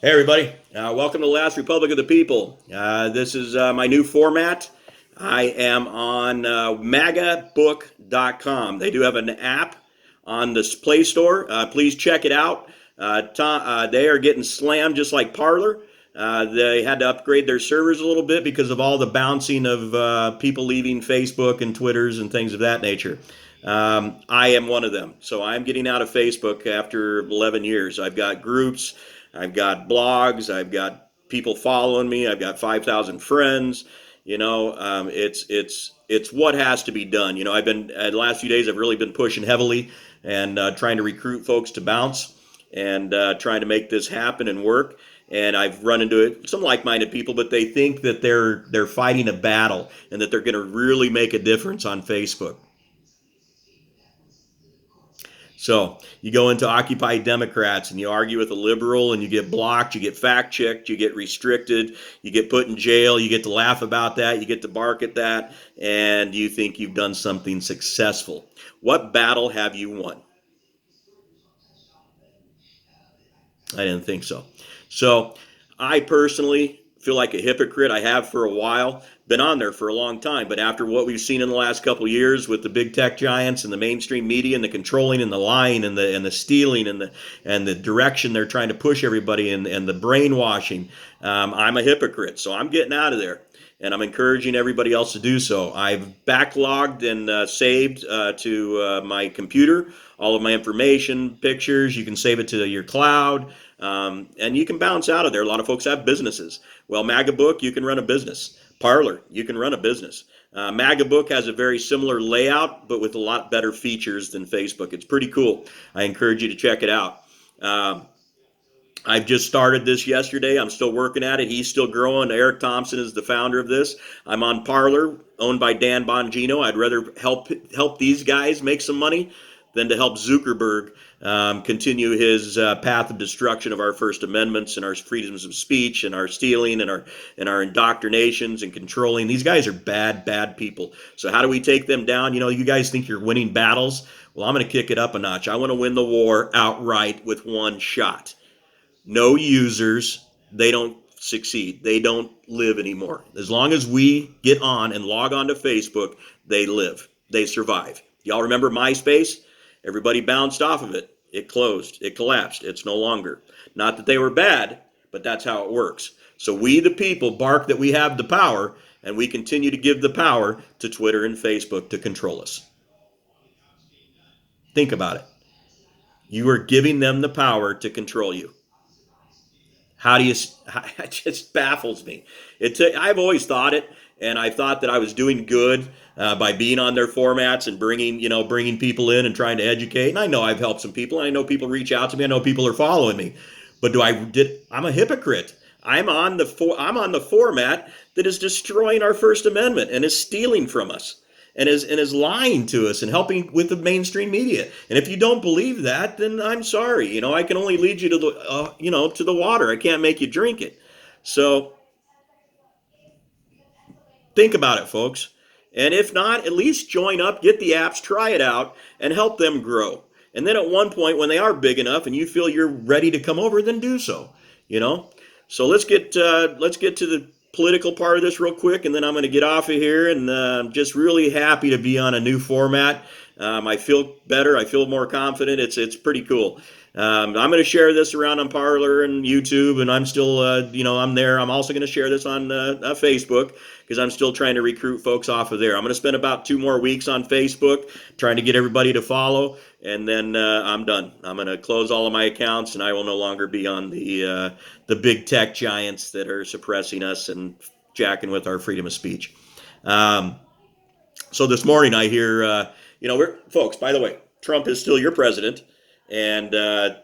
Hey, everybody. Welcome to the Last Republic of the People. This is my new format. I am on Magabook.com. They do have an app on the Play Store. Please check it out. They are getting slammed just like Parler. They had to upgrade their servers a little bit because of all the bouncing of people leaving Facebook and Twitters and things of that nature. I am one of them. So I'm getting out of Facebook after 11 years. I've got groups, I've got blogs, I've got people following me, I've got 5,000 friends. It's what has to be done. I've been the last few days I've really been pushing heavily and trying to recruit folks to bounce and trying to make this happen and work. And I've run into some like-minded people, but they think that they're fighting a battle and that they're going to really make a difference on Facebook. So you go into Occupy Democrats and you argue with a liberal and you get blocked, you get fact checked, you get restricted, you get put in jail, you get to laugh about that, you get to bark at that, and you think you've done something successful. What battle have you won? I didn't think so. So I personally feel like a hypocrite. I have for a while, been on there for a long time. But after what we've seen in the last couple of years with the big tech giants and the mainstream media and the controlling and the lying and the stealing and the direction they're trying to push everybody and the brainwashing, I'm a hypocrite. So I'm getting out of there. And I'm encouraging everybody else to do so. I've backlogged and saved to my computer all of my information, pictures. You can save it to your cloud, and you can bounce out of there. A lot of folks have businesses. Well, Magabook, you can run a business. Parler, you can run a business. Magabook has a very similar layout, but with a lot better features than Facebook. It's pretty cool. I encourage you to check it out. I've just started this yesterday. I'm still working at it. He's still growing. Eric Thompson is the founder of this. I'm on Parler, owned by Dan Bongino. I'd rather help these guys make some money than to help Zuckerberg continue his path of destruction of our First Amendments and our freedoms of speech and our stealing and our indoctrinations and controlling. These guys are bad people. So how do we take them down? You guys think you're winning battles. Well, I'm going to kick it up a notch. I want to win the war outright with one shot. No users, they don't succeed. They don't live anymore. As long as we get on and log on to Facebook, they live. They survive. Y'all remember MySpace? Everybody bounced off of it. It closed. It collapsed. It's no longer. Not that they were bad, but that's how it works. So we, the people, bark that we have the power, and we continue to give the power to Twitter and Facebook to control us. Think about it. You are giving them the power to control you. How do you? It just baffles me. I've always thought it, and I thought that I was doing good by being on their formats and bringing people in and trying to educate. And I know I've helped some people. And I know people reach out to me. I know people are following me. But I'm a hypocrite. I'm on the format that is destroying our First Amendment and is stealing from us and is lying to us and helping with the mainstream media. And if you don't believe that, then I'm sorry. I can only lead you to the water. I can't make you drink it. So think about it, folks. And if not, at least join up, get the apps, try it out, and help them grow. And then at one point, when they are big enough and you feel you're ready to come over, then do so. You know. So let's get to the political part of this real quick, and then I'm going to get off of here. And I'm just really happy to be on a new format. I feel better. I feel more confident. It's pretty cool. I'm going to share this around on Parler and YouTube, and I'm still, I'm there. I'm also going to share this on Facebook because I'm still trying to recruit folks off of there. I'm going to spend about 2 more weeks on Facebook trying to get everybody to follow, and then I'm done. I'm going to close all of my accounts, and I will no longer be on the big tech giants that are suppressing us and jacking with our freedom of speech. So this morning I hear, folks, by the way, Trump is still your president, and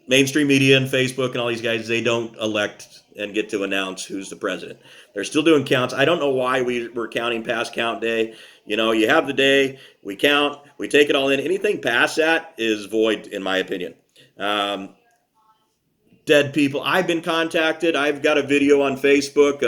mainstream media and Facebook and all these guys, they don't elect and get to announce who's the president. They're still doing counts. I don't know why we're counting past count day. You have the day, we count, we take it all in. Anything past that is void, in my opinion. Dead people. I've been contacted. I've got a video on Facebook.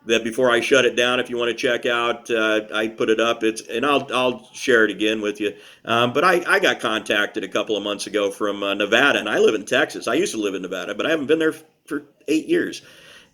that before I shut it down, if you want to check out, I put it up. And I'll share it again with you. But I got contacted a couple of months ago from Nevada, and I live in Texas. I used to live in Nevada, but I haven't been there for 8 years.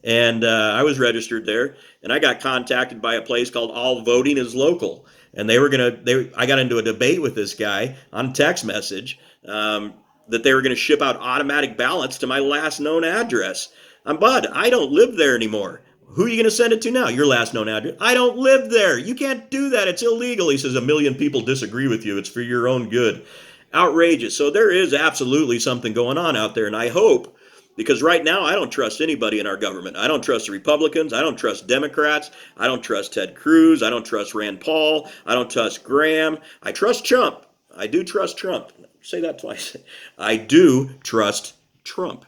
And I was registered there, and I got contacted by a place called All Voting is Local, and I got into a debate with this guy on text message, that they were going to ship out automatic ballots to my last known address. Bud, I don't live there anymore. Who are you going to send it to now? Your last known address. I don't live there. You can't do that. It's illegal. He says, a million people disagree with you. It's for your own good. Outrageous. So there is absolutely something going on out there. And I hope, because right now I don't trust anybody in our government. I don't trust the Republicans. I don't trust Democrats. I don't trust Ted Cruz. I don't trust Rand Paul. I don't trust Graham. I trust Trump. I do trust Trump. Say that twice. I do trust Trump.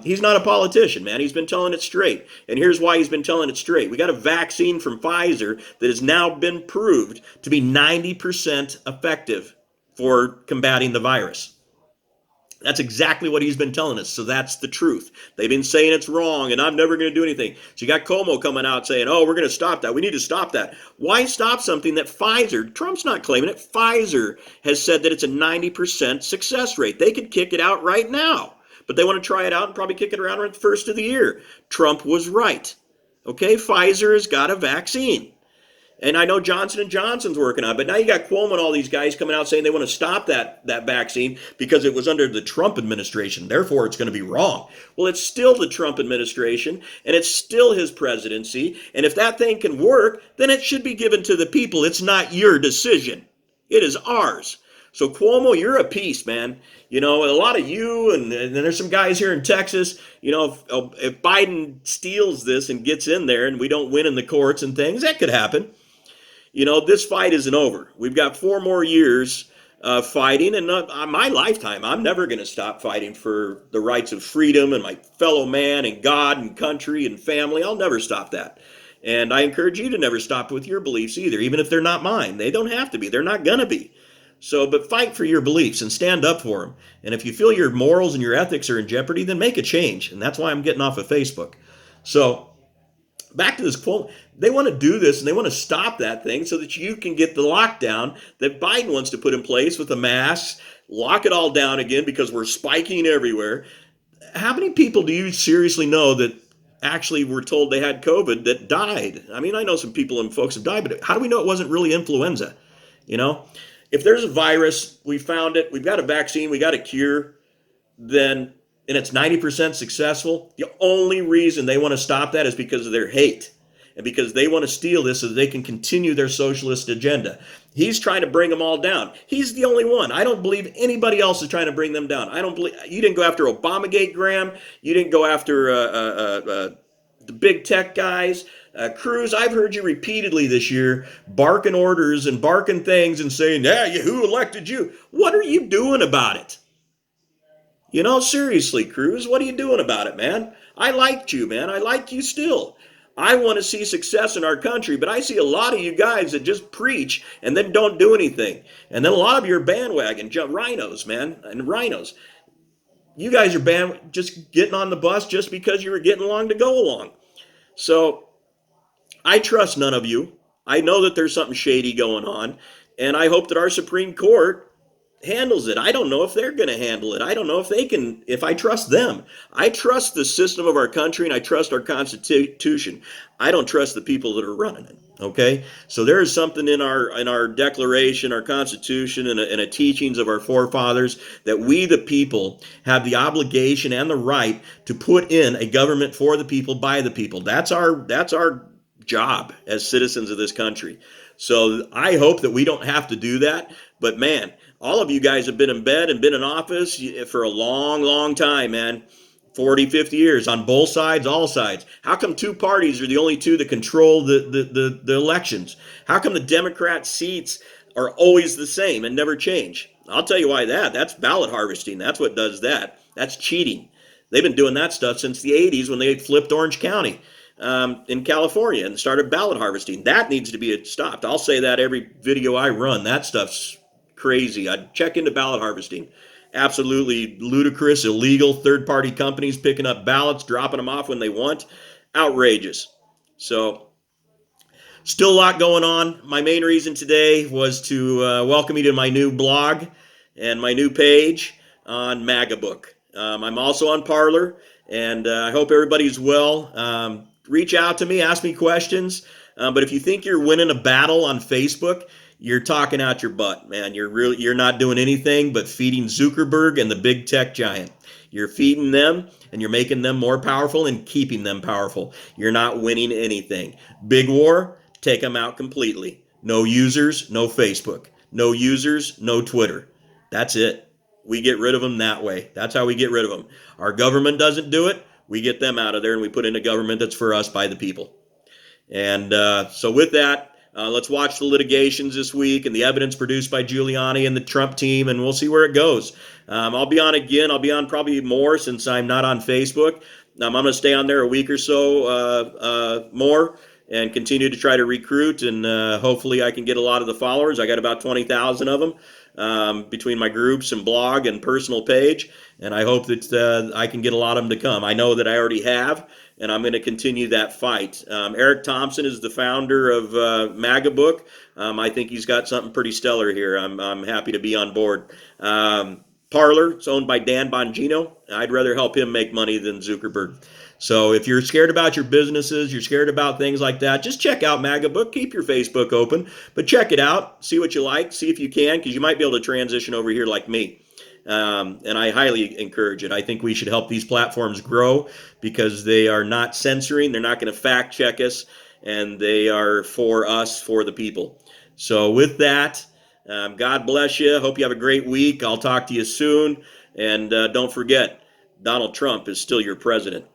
He's not a politician, man. He's been telling it straight. And here's why he's been telling it straight. We got a vaccine from Pfizer that has now been proved to be 90% effective for combating the virus. That's exactly what he's been telling us. So that's the truth. They've been saying it's wrong and I'm never going to do anything. So you got Cuomo coming out saying, oh, we're going to stop that. We need to stop that. Why stop something that Pfizer, Trump's not claiming it, Pfizer has said that it's a 90% success rate. They could kick it out right now, but they want to try it out and probably kick it around at the first of the year. Trump was right. Okay, Pfizer has got a vaccine. And I know Johnson & Johnson's working on it, but now you got Cuomo and all these guys coming out saying they want to stop that vaccine because it was under the Trump administration. Therefore, it's going to be wrong. Well, it's still the Trump administration, and it's still his presidency. And if that thing can work, then it should be given to the people. It's not your decision. It is ours. So Cuomo, you're a piece, man. You know, a lot of you, and there's some guys here in Texas, you know, if Biden steals this and gets in there and we don't win in the courts and things, that could happen. You know, this fight isn't over. We've got 4 more years fighting, and my lifetime, I'm never going to stop fighting for the rights of freedom and my fellow man and God and country and family. I'll never stop that. And I encourage you to never stop with your beliefs either, even if they're not mine. They don't have to be. They're not going to be. So, but fight for your beliefs and stand up for them. And if you feel your morals and your ethics are in jeopardy, then make a change. And that's why I'm getting off of Facebook. So, back to this quote. They want to do this and they want to stop that thing so that you can get the lockdown that Biden wants to put in place with the masks, lock it all down again because we're spiking everywhere. How many people do you seriously know that actually were told they had COVID that died? I mean, I know some people and folks have died, but how do we know it wasn't really influenza? You know, if there's a virus, we found it, we've got a vaccine, we got a cure, then, and it's 90% successful, the only reason they want to stop that is because of their hate and because they want to steal this so that they can continue their socialist agenda. He's trying to bring them all down. He's the only one. I don't believe anybody else is trying to bring them down. I don't believe, you didn't go after Obamagate, Graham. You didn't go after the big tech guys. Cruz, I've heard you repeatedly this year barking orders and barking things and saying, yeah, who elected you? What are you doing about it? You know, seriously, Cruz, what are you doing about it, man? I liked you, man. I like you still. I want to see success in our country, but I see a lot of you guys that just preach and then don't do anything. And then a lot of your bandwagon, rhinos, man, and rhinos. You guys are just getting on the bus just because you were getting along to go along. So I trust none of you. I know that there's something shady going on, and I hope that our Supreme Court handles it. I don't know if they're going to handle it. I don't know if they can, if I trust them. I trust the system of our country and I trust our Constitution. I don't trust the people that are running it. Okay? So there is something in our Declaration, our Constitution, and a teachings of our forefathers that we, the people, have the obligation and the right to put in a government for the people, by the people. That's our job as citizens of this country. So I hope that we don't have to do that. But man, all of you guys have been in bed and been in office for a long, long time, man. 40, 50 years on both sides, all sides. How come 2 parties are the only 2 that control the elections? How come the Democrat seats are always the same and never change? I'll tell you why that's ballot harvesting. That's what does that. That's cheating. They've been doing that stuff since the 80s when they flipped Orange County in California and started ballot harvesting. That needs to be stopped. I'll say that every video I run. That stuff's crazy. I'd check into ballot harvesting. Absolutely ludicrous, illegal, third-party companies picking up ballots, dropping them off when they want. Outrageous. So still a lot going on. My main reason today was to welcome you to my new blog and my new page on Magabook. I'm also on Parler, and I hope everybody's well. Reach out to me, ask me questions. But if you think you're winning a battle on Facebook, you're talking out your butt, man. You're not doing anything but feeding Zuckerberg and the big tech giant. You're feeding them and you're making them more powerful and keeping them powerful. You're not winning anything. Big war, take them out completely. No users, no Facebook. No users, no Twitter. That's it. We get rid of them that way. That's how we get rid of them. Our government doesn't do it. We get them out of there and we put in a government that's for us by the people. And so with that, let's watch the litigations this week and the evidence produced by Giuliani and the Trump team, and we'll see where it goes. I'll be on again. I'll be on probably more since I'm not on Facebook. I'm going to stay on there a week or so more and continue to try to recruit, and hopefully I can get a lot of the followers. I got about 20,000 of them between my groups and blog and personal page, and I hope that I can get a lot of them to come. I know that I already have, and I'm going to continue that fight. Eric Thompson is the founder of Magabook. I think he's got something pretty stellar here. I'm happy to be on board. Parler, it's owned by Dan Bongino. I'd rather help him make money than Zuckerberg. So if you're scared about your businesses, you're scared about things like that, just check out Magabook. Keep your Facebook open, but check it out. See what you like. See if you can, because you might be able to transition over here like me. And I highly encourage it. I think we should help these platforms grow because they are not censoring. They're not going to fact check us, and they are for us, for the people. So with that, God bless you. Hope you have a great week. I'll talk to you soon. And don't forget, Donald Trump is still your president.